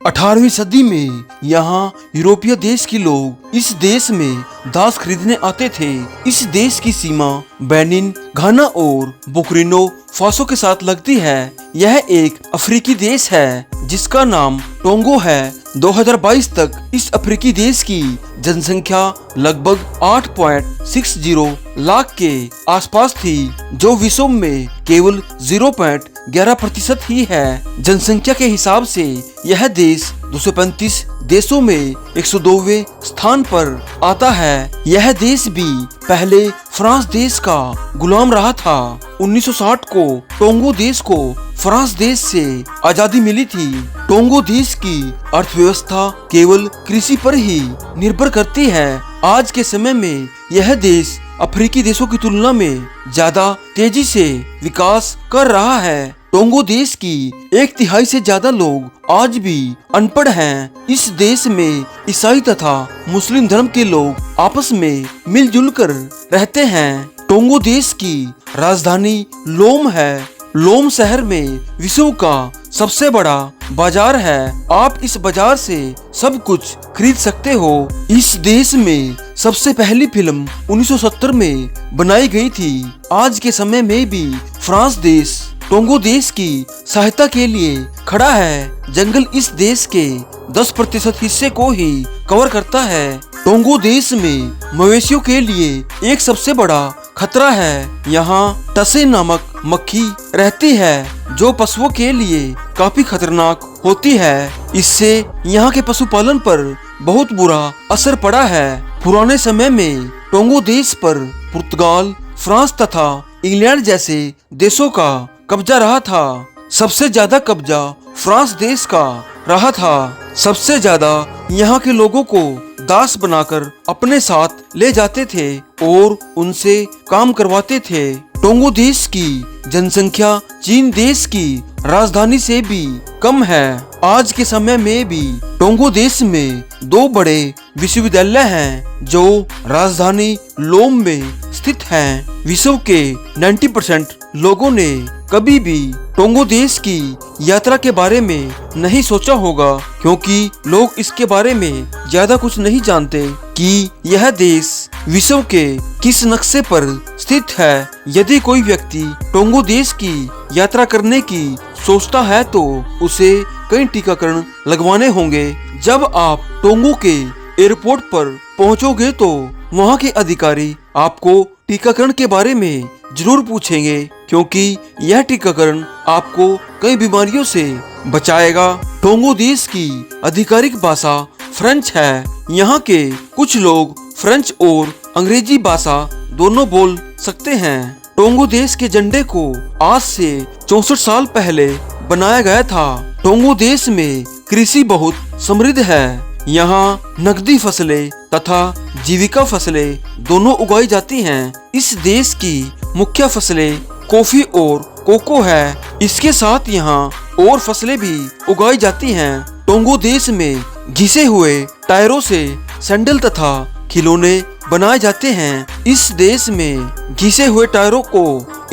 18वीं सदी में यहाँ यूरोपीय देश के लोग इस देश में दास खरीदने आते थे। इस देश की सीमा बेनिन, घाना और बुर्किना फासो के साथ लगती है। यह एक अफ्रीकी देश है जिसका नाम टोंगो है। 2022 तक इस अफ्रीकी देश की जनसंख्या लगभग 8.60 लाख के आसपास थी, जो विश्व में केवल 0.11% ही है। जनसंख्या के हिसाब से यह देश 235 देशों में 102वें स्थान पर आता है। यह देश भी पहले फ्रांस देश का गुलाम रहा था। 1960 को टोंगो देश को फ्रांस देश से आजादी मिली थी। टोंगो देश की अर्थव्यवस्था केवल कृषि पर ही निर्भर करती है। आज के समय में यह देश अफ्रीकी देशों की तुलना में ज्यादा तेजी से विकास कर रहा है। टोंगो देश की 1/3 से ज्यादा लोग आज भी अनपढ़ हैं। इस देश में ईसाई तथा मुस्लिम धर्म के लोग आपस में मिलजुल कर रहते हैं। टोंगो देश की राजधानी लोम है। लोम शहर में विश्व का सबसे बड़ा बाजार है। आप इस बाजार से सब कुछ खरीद सकते हो। इस देश में सबसे पहली फिल्म 1970 में बनाई गई थी। आज के समय में भी फ्रांस देश टोंगो देश की सहायता के लिए खड़ा है। जंगल इस देश के 10% हिस्से को ही कवर करता है। टोंगो देश में मवेशियों के लिए एक सबसे बड़ा खतरा है। यहाँ टसे नामक मक्खी रहती है जो पशुओं के लिए काफी खतरनाक होती है। इससे यहाँ के पशुपालन पर बहुत बुरा असर पड़ा है। पुराने समय में टोंगो देश पर पुर्तगाल, फ्रांस तथा इंग्लैंड जैसे देशों का कब्जा रहा था। सबसे ज्यादा कब्जा फ्रांस देश का रहा था। सबसे ज्यादा यहाँ के लोगों को दास बनाकर अपने साथ ले जाते थे और उनसे काम करवाते थे। टोंगो देश की जनसंख्या चीन देश की राजधानी से भी कम है। आज के समय में भी टोंगो देश में 2 बड़े विश्वविद्यालय हैं जो राजधानी लोम में स्थित हैं। विश्व के 90% लोगों ने कभी भी टोंगो देश की यात्रा के बारे में नहीं सोचा होगा, क्योंकि लोग इसके बारे में ज्यादा कुछ नहीं जानते कि यह देश विश्व के किस नक्शे पर स्थित है। यदि कोई व्यक्ति टोंगो देश की यात्रा करने की सोचता है तो उसे कई टीकाकरण लगवाने होंगे। जब आप टोंगो के एयरपोर्ट पर पहुंचोगे तो वहां के अधिकारी आपको टीकाकरण के बारे में जरूर पूछेंगे, क्योंकि यह टीकाकरण आपको कई बीमारियों से बचाएगा। टोंगो देश की आधिकारिक भाषा फ्रेंच है। यहाँ के कुछ लोग फ्रेंच और अंग्रेजी भाषा दोनों बोल सकते हैं। टोंगो देश के झंडे को आज से 64 साल पहले बनाया गया था। टोंगो देश में कृषि बहुत समृद्ध है। यहाँ नकदी फसलें तथा जीविका फसलें दोनों उगाई जाती हैं। इस देश की मुख्य फसलें कॉफी और कोको है। इसके साथ यहाँ और फसलें भी उगाई जाती हैं। टोंगो देश में घिसे हुए टायरों से सैंडल तथा खिलौने बनाए जाते हैं। इस देश में घिसे हुए टायरों को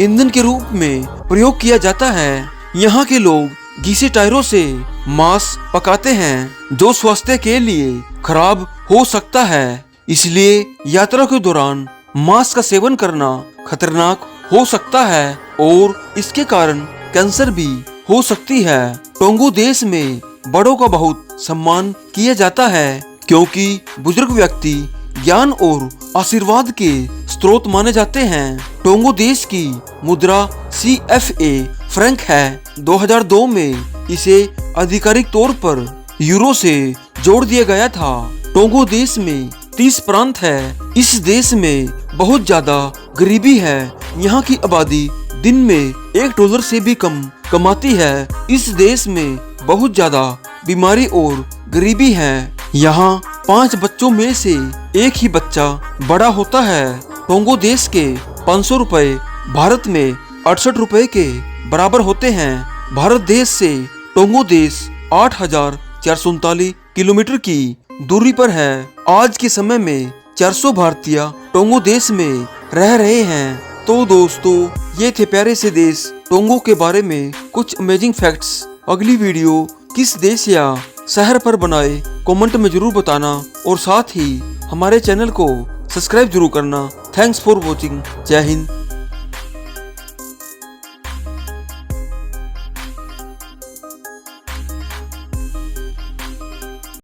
ईंधन के रूप में प्रयोग किया जाता है। यहाँ के लोग घिसे टायरों से मांस पकाते हैं जो स्वास्थ्य के लिए खराब हो सकता है, इसलिए यात्रा के दौरान मांस का सेवन करना खतरनाक हो सकता है और इसके कारण कैंसर भी हो सकती है। टोंगो देश में बड़ों का बहुत सम्मान किया जाता है, क्योंकि बुजुर्ग व्यक्ति ज्ञान और आशीर्वाद के स्रोत माने जाते हैं। टोंगो देश की मुद्रा CFA फ्रैंक है। 2002 में इसे आधिकारिक तौर पर यूरो से जोड़ दिया गया था। टोंगो देश में 30 प्रांत है। इस देश में बहुत ज्यादा गरीबी है। यहाँ की आबादी दिन में $1 से भी कम कमाती है। इस देश में बहुत ज्यादा बीमारी और गरीबी है। यहाँ 5 बच्चों में से एक ही बच्चा बड़ा होता है। टोंगो देश के 500 रुपए भारत में 68 रुपए के बराबर होते हैं। भारत देश से टोंगो देश 8,439 किलोमीटर की दूरी पर है। आज के समय में 400 भारतीय टोंगो देश में रह रहे हैं। तो दोस्तों, ये थे प्यारे से देश टोंगो के बारे में कुछ अमेजिंग फैक्ट्स। अगली वीडियो किस देश या शहर पर बनाए कमेंट में जरूर बताना और साथ ही हमारे चैनल को सब्सक्राइब जरूर करना। Thanks for watching. जय हिंद।